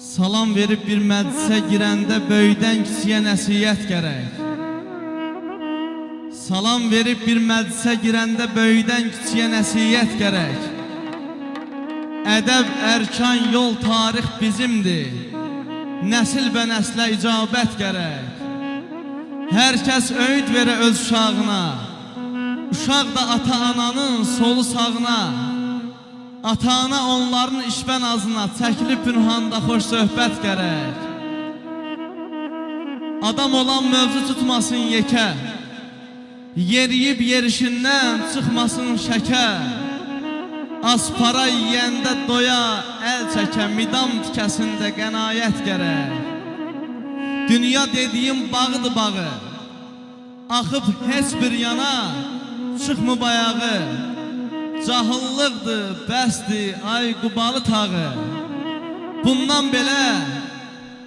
Salam verib bir məclisə girəndə böyüdən kiçiyə nəsihət gərək. Salam verib bir məclisə girəndə böyüdən kiçiyə nəsihət gərək. Ədəb, ərkan, yol, tarix bizimdir. Nəsil və nəslə icabət gərək. Hər kəs öyüd verə öz uşağına. Uşaq da ata-ananın solu sağına. Ata-ana onların işbən azına, çəkilib pünhanda xoş söhbət gərək. Adam olan mövzu tutmasın yekə, yeriyib yerişindən çıxmasın şəkə. Az para yiyəndə doya, əl çəkə, midam tikəsində qənaət gərək. Dünya dediyim bağıdır bağı, axıb heç bir yana, çıxmı bayağı. Cahıllıqdır, bəsdir, ay qubalı tağı. Bundan belə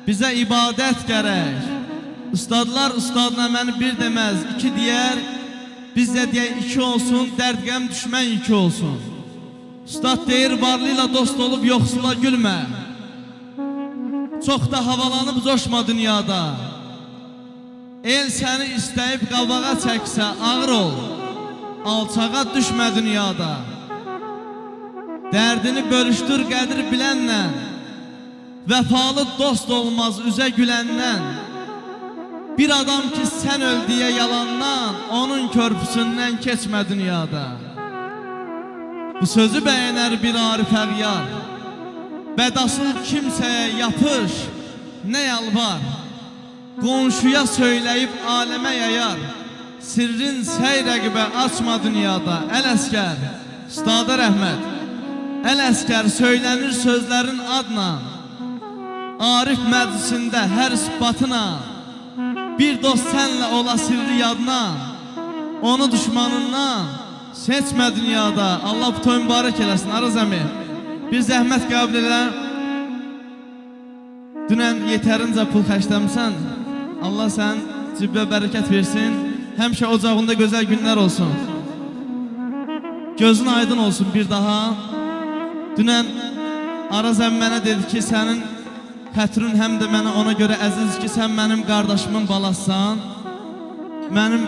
bizə ibadət gərək. Ustadlar ustadına məni bir deməz, iki deyər. Biz də deyək iki olsun, dərd qəm düşmən iki olsun. Ustad deyir varlıyla dost olub yoxsula gülmə. Çox da havalanıb coşma dünyada. El səni istəyib qabağa çəksə ağır ol. Alçağa düşmə dünyada. Dərdini bölüşdür qədir bilənlə. Vəfalı dost olmaz üzə güləndən. Bir adam ki sən öl deyə yalandan, onun körpüsündən keçmə dünyada. Bu sözü bəyənər bir arif əğyar. Bədasıl kimsəyə yapış, nə yalvar. Qonşuya söyləyib aləmə yayar. Sirrin səyrəqibə açma dünyada. Ələskər, ustada rəhmət. Ələskər söylənir sözlərin adla. Arif məclisində hər isbatına. Bir dost sənlə ola sirri yadına. Onu düşmanından seçmə dünyada. Allah bu toy mübarək eləsin. Araz əmi, bir zəhmət qəbul elə. Dünən yetərincə pul xərcləmişsən. Allah sən cibə bərəkət versin. Həmişə ocağında gözəl günlər olsun. Gözün aydın olsun bir daha. Dünən Araz əmi mənə dedi ki, sənin xətrün həm də mənə ona görə əziz ki, sən mənim qardaşımın balasısan. Mənim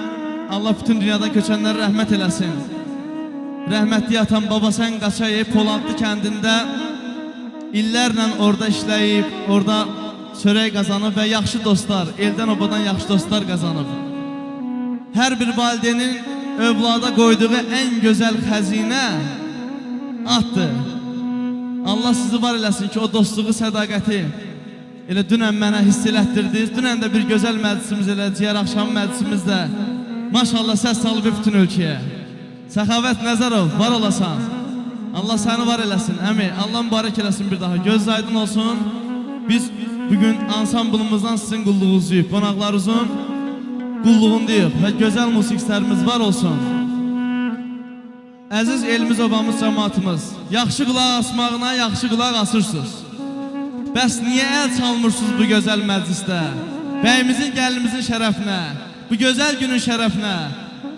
Allah bütün dünyadan köçənlərə rəhmət eləsin. Rəhmətli atan baba sən Qaçayıb Poladlı kəndində illərlə orada işləyib, orada çörək qazanıb və yaxşı dostlar, eldən obadan yaxşı dostlar qazanıb. Hər bir valideynin övlada qoyduğu ən gözəl xəzinə atdır. Allah sizi var eləsin ki, o dostluğu, sədaqəti elə dünən mənə hiss elətdirdiniz. Dünən də bir gözəl məclisimiz eləcəyər, axşam məclisimizdə. Maşallah səs salıb bütün ölkəyə. Səxavət Nəzərov, var olasan. Allah səni var eləsin, əmi. Allah mübarək eləsin bir daha. Göz aydın olsun. Biz bugün ansamblımızdan sizin qulluğunuzu, qonaqlarınızın qulluğundayıq və gözəl musiqilərimiz var olsun. Əziz elimiz, obamız, cəmaatımız, yaxşı qulaq asmağına yaxşı qulaq asırsınız. Bəs niyə əl çalmırsınız bu gözəl məclisdə? Bəyimizin, gəlinimizin şərəfinə, bu gözəl günün şərəfinə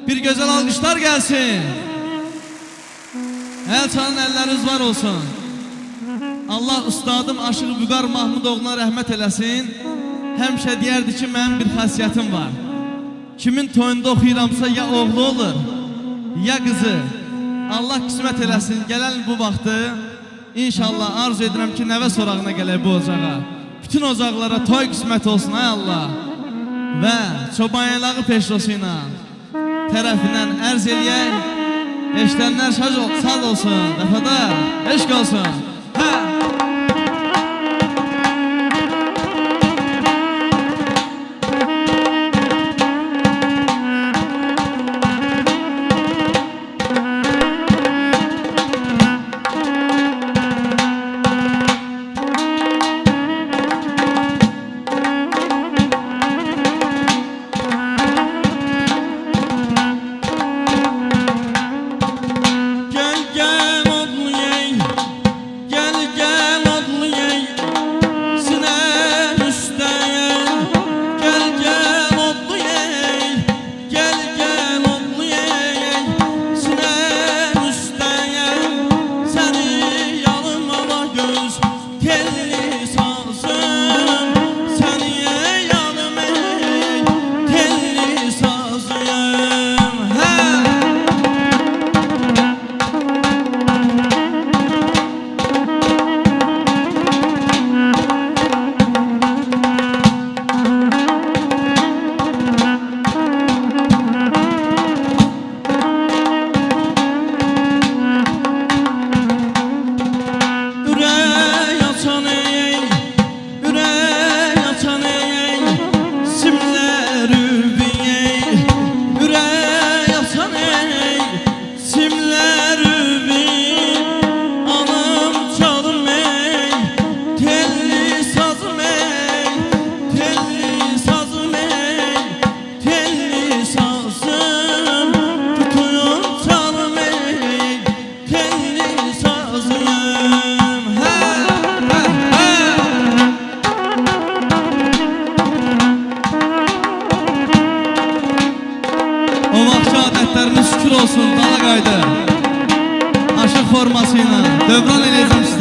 bir gözəl alqışlar gəlsin. Əl çalın, əlləriniz var olsun. Allah ustadım Aşıq Vüqar Mahmudoğlu'na rəhmət eləsin. Həmişə deyərdi ki, mənim bir xasiyyətim var. Kimin toyunda oxuyuramsa ya oğlu olur, ya qızı. Allah qismət eləsin, gələn bu vaxtı İnşallah arzu edirəm ki, nəvə sorağına gələk bu ocağa. Bütün ocaqlara toy qismət olsun, ay Allah. Və çobanyağı peşrosu ilə tərəfindən ərz eləyək. Eşlənlər saz olsun, dəfədə eşq olsun. Hə!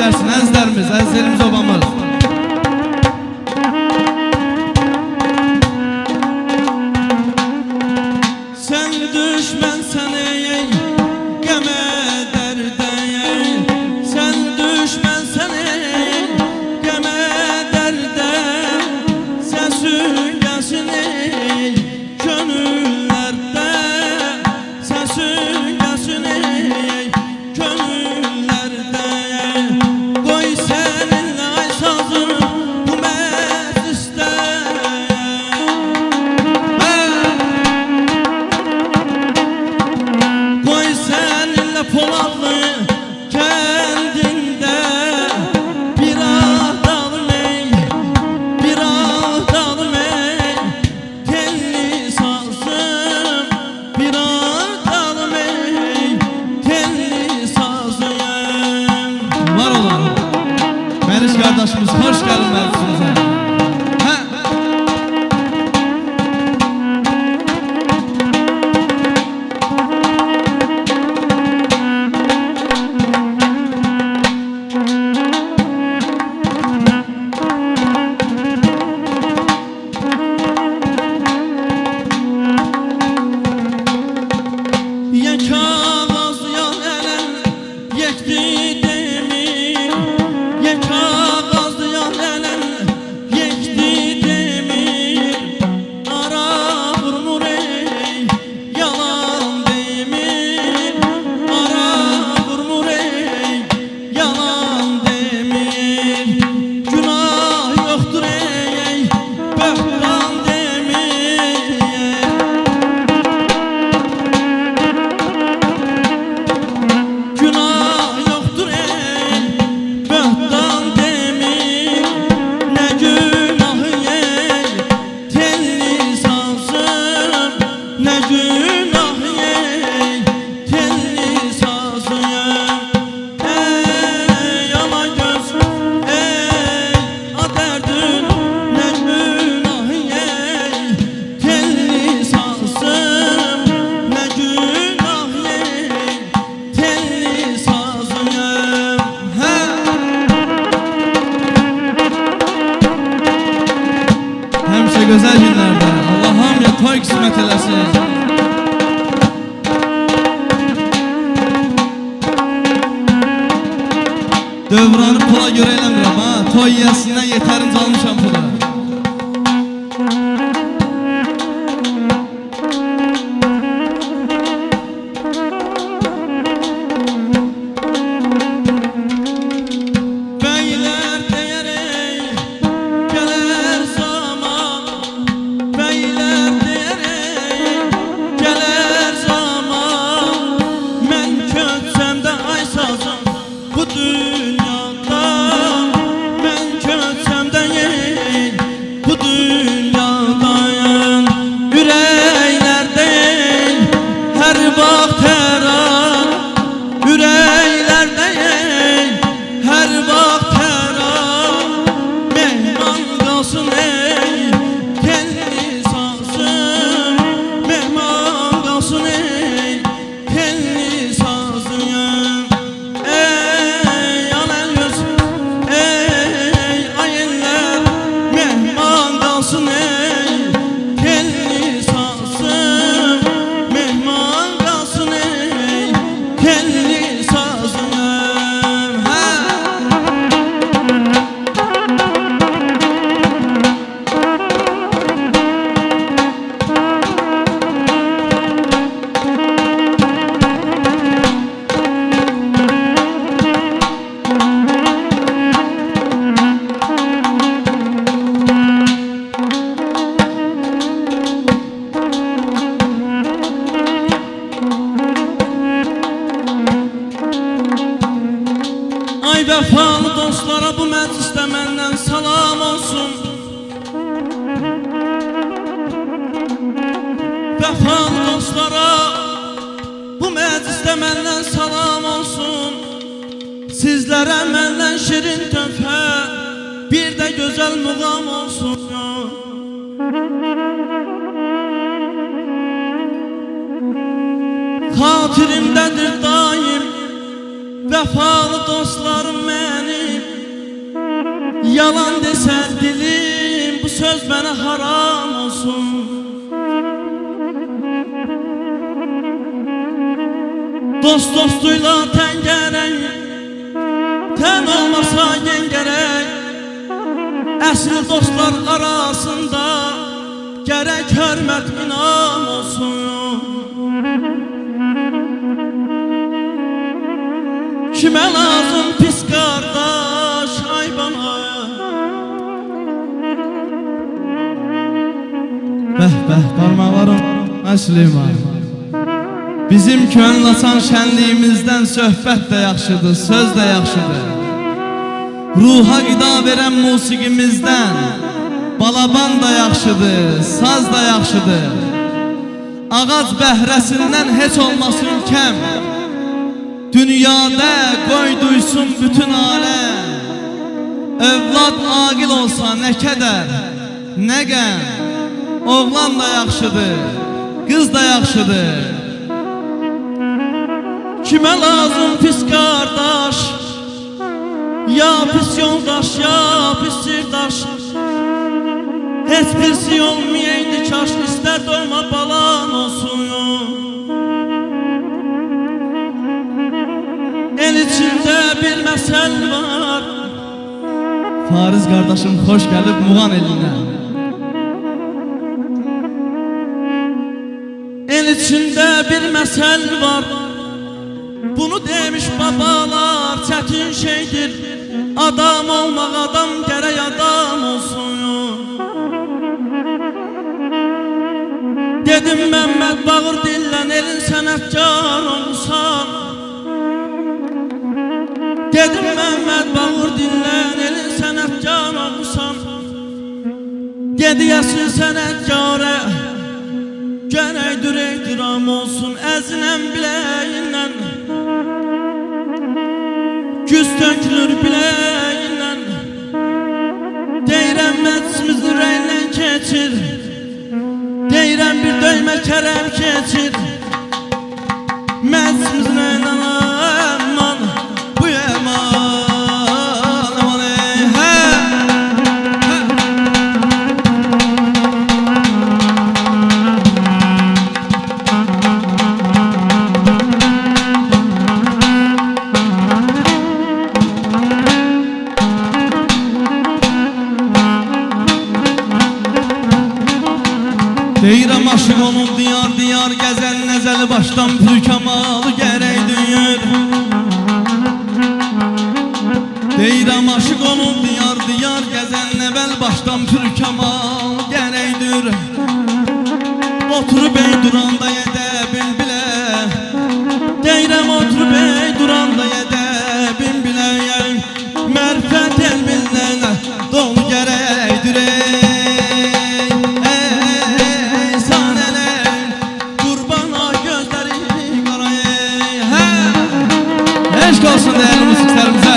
söylərsin əzizlərimiz, əzizlərimiz obamız. Sən düşmən səni qəmə dərdə, sən düşmən səni qəmə dərdə, səsin gəlsin könüllərdə, səsin gəlsin könüllərdə. Qoy səninlə ay sazım bu məclisdə, qoy səninlə Poladlı kəndində bir ağdalım bir ağdalım telli sazım, bir ağdalım telli sazım. Var olan Məriş qardaşımız, hoş gəlin məclisimizə. Yek ağız yan ələm, yekdi demir, yek ağız yan ələm, yekdi demir, ara vurmur yalan demir, ara vurmur yalan demir, günah yoxdur böhtan demir. Günah yoktur böhtan demir, ne günahı telli sazım, ne günahı telli sazım. Ey ala göz, ey aderdün, ne günahı telli sazım, ne günahı telli sazım. Həmişə gözəl günlərdə Allah hamıya toy qismət eləsin. Dövranı pula görə eləmirəm ha, toy yəsindən yetərincə almışam pula. Beyler deyərək gələr zaman, beyler deyərək gələr zaman, mən köçsəm də ay sazım bu dünyada, mən köçsəm də bu dünyadayım. Ürəklərdəyim hər vaxt hər an, ürəklərdəyim hər vaxt hər an, mehman qalsın telli sazım, mehman qalsın telli sazım. Ey alan yüz, ey ayınlar, mehman qalsın telli sazım, mehman qalsın telli sazım. Ay vəfalı dostlara bu məclisdə məndən salam olsun. Vəfalı dostlara bu məclisdə məndən salam olsun. Sizlərə məndən şirin töhfə, bir də gözəl muğam olsun. Xatirimdədir daim vəfalı dostlarım mənim. Yalan dese dilim bu söz bana haram olsun. Dost dostuyla ten gerek, ten olmasa gen gerek. Əsl dostlar arasında gerek hürmet inam olsun. Kime lazım pis kardeş ay bana. Bəh parmaqlarım Süleyman. Bizim könül açan şənliyimizdən söhbət də yaxşıdır, söz də yaxşıdır. Ruha qida verən musiqimizdən balaban da yaxşıdır, saz da yaxşıdır. Ağac bəhrəsindən heç olmasın kəm. Dünyada qoy duysun bütün aləm. Övlad aqil olsa nə kədər, nə qəm. Oğlan da yaxşıdır, qız da yaxşıdır. Kime lazım pis kardeş, ya pis yoldaş, ya pis sirdaş. Heç birisi olmayaydı kaş, ister doğma balan olsun. El içinde bir məsəl var. Fariz kardeşim hoş gelip Muğan eline. El içinde bir məsəl var. Bunu demiş babalar, çətin şeydir. Adam olmaq, adam gərək adam olsun. Dedim Məhəmməd Bağır dillən elin sənətkar olsan. Dedim Məhəmməd Bağır dillən elin sənətkar olsan. Gediyəsin sənətkara, gərəkdir ehtiram olsun. Əzinəm biləyindən, güz tökülür biləyindən. Deyirəm məclisimizin ürəyindən keçir. Deyirəm bir döymə kərəm keçir. Məclisimizin ürəyindən aman bu yaman aman hə. Deyirəm aşıq olub diyar diyar gəzən nəzəli başdan pür kamalı gərək duyur. Deyirəm aşıq olub diyar diyar gəzən nəvəl başdan pür kamal gərək duyur. Oturub ey duranda yedə bilbilə. Deyirəm oturub ey duranda yedə bilbilə. Mərfət elminlə dolu gərək dürək. Eşq olsun değerli müziklerimize.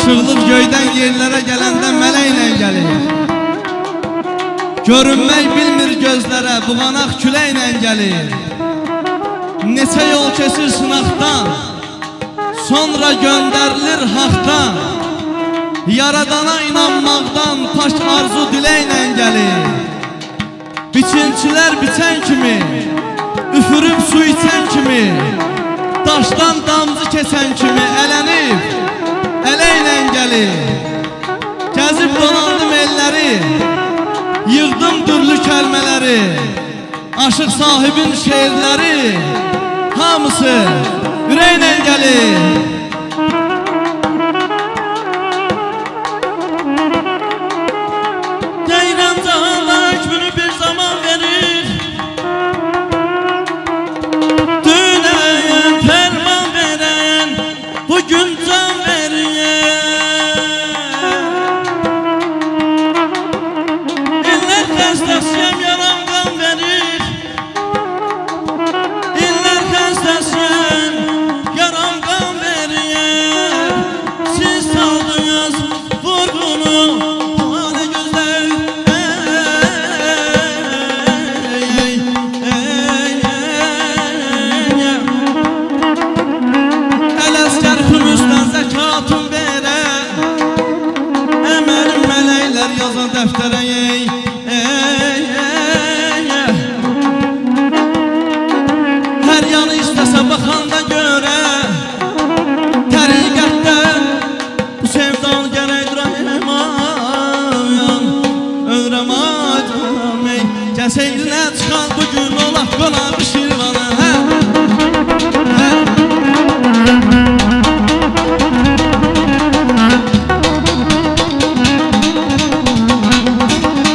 Aşıqlıq göydən yerlərə gələndə mələklə gəlir. Görünmək bilmir gözlərə, buğanaq küləklə gəlir. Neçə yol keçir sınaqdan, sonra göndərilir haqdan. Yaradana inanmaqdan taş arzu diləklə gəlir. Biçinçilər biçən kimi, üfürüb su içən kimi, daşdan damcı keçən kimi ələnib, ələklə gəlir. Gəzib dolandım elləri, yığdım dürlü kəlmələri, aşıq sahibin şeirləri, hamısı ürəklə gəlir.